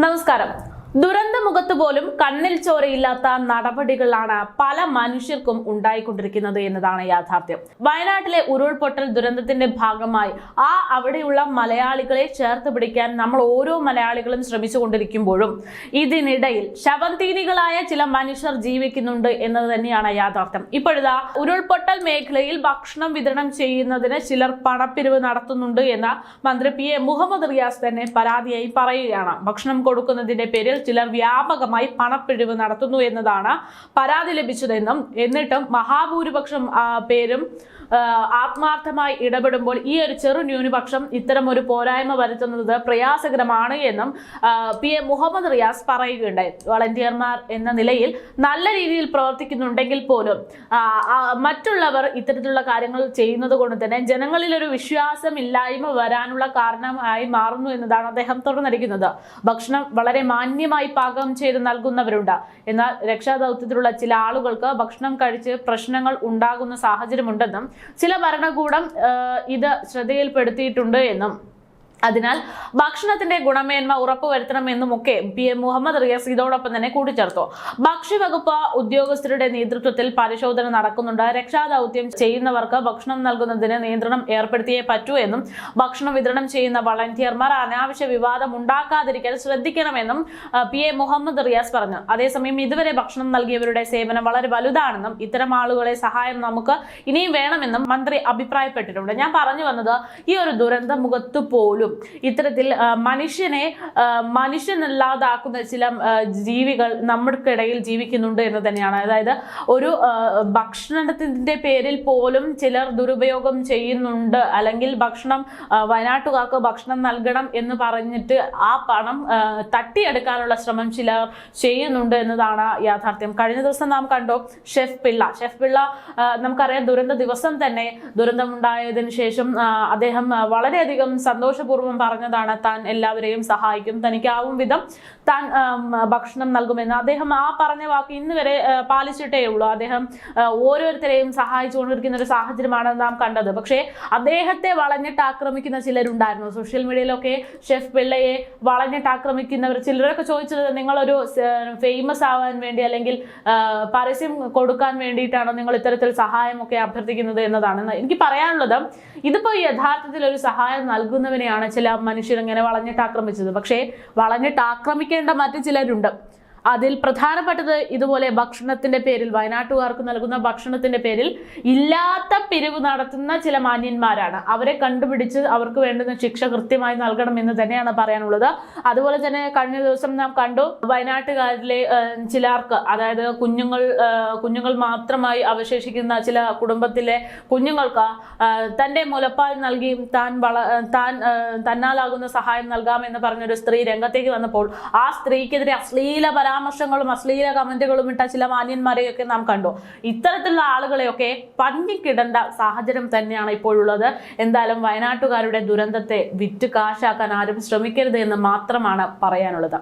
നമസ്കാരം. ദുരന്തമുഖത്ത് പോലും കണ്ണിൽ ചോരയില്ലാത്ത നടപടികളാണ് പല മനുഷ്യർക്കും ഉണ്ടായിക്കൊണ്ടിരിക്കുന്നത് എന്നതാണ് യാഥാർത്ഥ്യം. വയനാട്ടിലെ ഉരുൾപൊട്ടൽ ദുരന്തത്തിന്റെ ഭാഗമായി അവിടെയുള്ള മലയാളികളെ ചേർത്ത് പിടിക്കാൻ നമ്മൾ ഓരോ മലയാളികളും ശ്രമിച്ചുകൊണ്ടിരിക്കുമ്പോഴും ഇതിനിടയിൽ ശവന്തീനികളായ ചില മനുഷ്യർ ജീവിക്കുന്നുണ്ട് എന്നത് തന്നെയാണ് യാഥാർത്ഥ്യം. ഇപ്പോഴിതാ ഉരുൾപൊട്ടൽ മേഖലയിൽ ഭക്ഷണം വിതരണം ചെയ്യുന്നതിന് ചിലർ പണപ്പിരിവ് നടത്തുന്നുണ്ട് എന്ന മന്ത്രി പി എ മുഹമ്മദ് റിയാസ് തന്നെ പരാതിയായി പറയുകയാണ്. ഭക്ഷണം കൊടുക്കുന്നതിന്റെ പേരിൽ ചിലർ വ്യാപകമായി പണപ്പിരിവ് നടത്തുന്നു എന്നതാണ് പരാതി ലഭിച്ചതെന്നും എന്നിട്ടും മഹാഭൂരിപക്ഷം പേരും ആത്മാർത്ഥമായി ഇടപെടുമ്പോൾ ഈ ഒരു ചെറു ന്യൂനപക്ഷം ഇത്തരം ഒരു പോരായ്മ വരുത്തുന്നത് പ്രയാസകരമാണ് എന്നും പി എ മുഹമ്മദ് റിയാസ് പറയുകയുണ്ടായി. വളണ്ടിയർമാർ എന്ന നിലയിൽ നല്ല രീതിയിൽ പ്രവർത്തിക്കുന്നുണ്ടെങ്കിൽ പോലും മറ്റുള്ളവർ ഇത്തരത്തിലുള്ള കാര്യങ്ങൾ ചെയ്യുന്നത് കൊണ്ട് തന്നെ ജനങ്ങളിൽ ഒരു വിശ്വാസമില്ലായ്മ വരാനുള്ള കാരണമായി മാറുന്നു എന്നതാണ് അദ്ദേഹം തുറന്നടിക്കുന്നത്. ഭക്ഷണം വളരെ മാന്യമായി പാകം ചെയ്ത് നൽകുന്നവരുണ്ട്. എന്നാൽ രക്ഷാദൗത്യത്തിലുള്ള ചില ആളുകൾക്ക് ഭക്ഷണം കഴിച്ച് പ്രശ്നങ്ങൾ ഉണ്ടാകുന്ന സാഹചര്യമുണ്ടെന്നും ചില ഭരണകൂടം ഇത് ശ്രദ്ധയിൽപ്പെടുത്തിയിട്ടുണ്ട് എന്നും അതിനാൽ ഭക്ഷണത്തിന്റെ ഗുണമേന്മ ഉറപ്പുവരുത്തണമെന്നുമൊക്കെ പി എ മുഹമ്മദ് റിയാസ് ഇതോടൊപ്പം തന്നെ കൂട്ടിച്ചേർത്തു. ഭക്ഷ്യവകുപ്പ് ഉദ്യോഗസ്ഥരുടെ നേതൃത്വത്തിൽ പരിശോധന നടക്കുന്നുണ്ട്. രക്ഷാദൗത്യം ചെയ്യുന്നവർക്ക് ഭക്ഷണം നൽകുന്നതിന് നിയന്ത്രണം ഏർപ്പെടുത്തിയേ പറ്റൂ എന്നും ഭക്ഷണം വിതരണം ചെയ്യുന്ന വളണ്ടിയർമാർ അനാവശ്യ വിവാദം ഉണ്ടാക്കാതിരിക്കാൻ ശ്രദ്ധിക്കണമെന്നും പി എ മുഹമ്മദ് റിയാസ് പറഞ്ഞു. അതേസമയം ഇതുവരെ ഭക്ഷണം നൽകിയവരുടെ സേവനം വളരെ വലുതാണെന്നും ഇത്തരം ആളുകളെ സഹായം നമുക്ക് ഇനിയും വേണമെന്നും മന്ത്രി അഭിപ്രായപ്പെട്ടിട്ടുണ്ട്. ഞാൻ പറഞ്ഞു വന്നത് ഈ ഒരു ദുരന്ത മുഖത്ത് പോലും ഇത്തരത്തിൽ മനുഷ്യനല്ലാതാക്കുന്ന ചില ജീവികൾ നമ്മുടെക്കിടയിൽ ജീവിക്കുന്നുണ്ട് എന്ന് തന്നെയാണ്. അതായത് ഒരു ഭക്ഷണത്തിന്റെ പേരിൽ പോലും ചിലർ ദുരുപയോഗം ചെയ്യുന്നുണ്ട്. അല്ലെങ്കിൽ വയനാട്ടുകാർക്ക് ഭക്ഷണം നൽകണം എന്ന് പറഞ്ഞിട്ട് ആ പണം തട്ടിയെടുക്കാനുള്ള ശ്രമം ചിലർ ചെയ്യുന്നുണ്ട് എന്നതാണ് യാഥാർത്ഥ്യം. കഴിഞ്ഞ ദിവസം നാം കണ്ടു ഷെഫ് പിള്ള നമുക്കറിയാം, ദുരന്ത ദിവസം തന്നെ ദുരന്തമുണ്ടായതിനു ശേഷം അദ്ദേഹം വളരെയധികം സന്തോഷപൂർവ്വം പറഞ്ഞതാണ് താൻ എല്ലാവരെയും സഹായിക്കും, തനിക്കാവും വിധം താൻ ഭക്ഷണം നൽകുമെന്ന്. അദ്ദേഹം ആ പറഞ്ഞ വാക്ക് ഇന്ന് വരെ പാലിച്ചിട്ടേ ഉള്ളൂ. അദ്ദേഹം ഓരോരുത്തരെയും സഹായിച്ചുകൊണ്ടിരിക്കുന്ന ഒരു സാഹചര്യമാണ് നാം കണ്ടത്. പക്ഷേ അദ്ദേഹത്തെ വളഞ്ഞിട്ട് ആക്രമിക്കുന്ന ചിലരുണ്ടായിരുന്നു. സോഷ്യൽ മീഡിയയിലൊക്കെ ഷെഫ് പിള്ളയെ വളഞ്ഞിട്ട് ആക്രമിക്കുന്നവർ ചിലരൊക്കെ ചോദിച്ചത്, നിങ്ങളൊരു ഫേമസ് ആവാൻ വേണ്ടി അല്ലെങ്കിൽ പരസ്യം കൊടുക്കാൻ വേണ്ടിയിട്ടാണോ നിങ്ങൾ ഇത്തരത്തിൽ സഹായമൊക്കെ അഭ്യർത്ഥിക്കുന്നത് എന്നതാണ് എനിക്ക് പറയാനുള്ളത്. ഇതിപ്പോ യഥാർത്ഥത്തിൽ ഒരു സഹായം നൽകുന്നവനെയാണ് ചില മനുഷ്യർ ഇങ്ങനെ വളഞ്ഞിട്ട് ആക്രമിച്ചത്. പക്ഷേ വളഞ്ഞിട്ട് ആക്രമിക്കേണ്ട മറ്റു ചിലരുണ്ട്. അതിൽ പ്രധാനപ്പെട്ടത് ഇതുപോലെ ഭക്ഷണത്തിന്റെ പേരിൽ, വയനാട്ടുകാർക്ക് നൽകുന്ന ഭക്ഷണത്തിന്റെ പേരിൽ ഇല്ലാത്ത പിരിവ് നടത്തുന്ന ചില മാന്യന്മാരാണ്. അവരെ കണ്ടുപിടിച്ച് അവർക്ക് വേണ്ടുന്ന ശിക്ഷ കൃത്യമായി നൽകണം എന്ന് തന്നെയാണ് പറയാനുള്ളത്. അതുപോലെ തന്നെ കഴിഞ്ഞ ദിവസം നാം കണ്ടു, വയനാട്ടുകാരിലെ ചിലർക്ക്, അതായത് കുഞ്ഞുങ്ങൾ മാത്രമായി അവശേഷിക്കുന്ന ചില കുടുംബത്തിലെ കുഞ്ഞുങ്ങൾക്ക് തന്റെ മുലപ്പാൽ നൽകി തന്നാലാകുന്ന സഹായം നൽകാമെന്ന് പറഞ്ഞൊരു സ്ത്രീ രംഗത്തേക്ക് വന്നപ്പോൾ ആ സ്ത്രീക്കെതിരെ അശ്ലീല പരാമർശങ്ങളും അശ്ലീല കമന്റുകളും ഇട്ട ചില മാന്യന്മാരെയൊക്കെ നാം കണ്ടു. ഇത്തരത്തിലുള്ള ആളുകളെയൊക്കെ പഞ്ഞിക്കിടേണ്ട സാഹചര്യം തന്നെയാണ് ഇപ്പോഴുള്ളത്. എന്തായാലും വയനാട്ടുകാരുടെ ദുരന്തത്തെ വിറ്റ് കാശാക്കാൻ ആരും ശ്രമിക്കരുത് എന്ന് മാത്രമാണ് പറയാനുള്ളത്.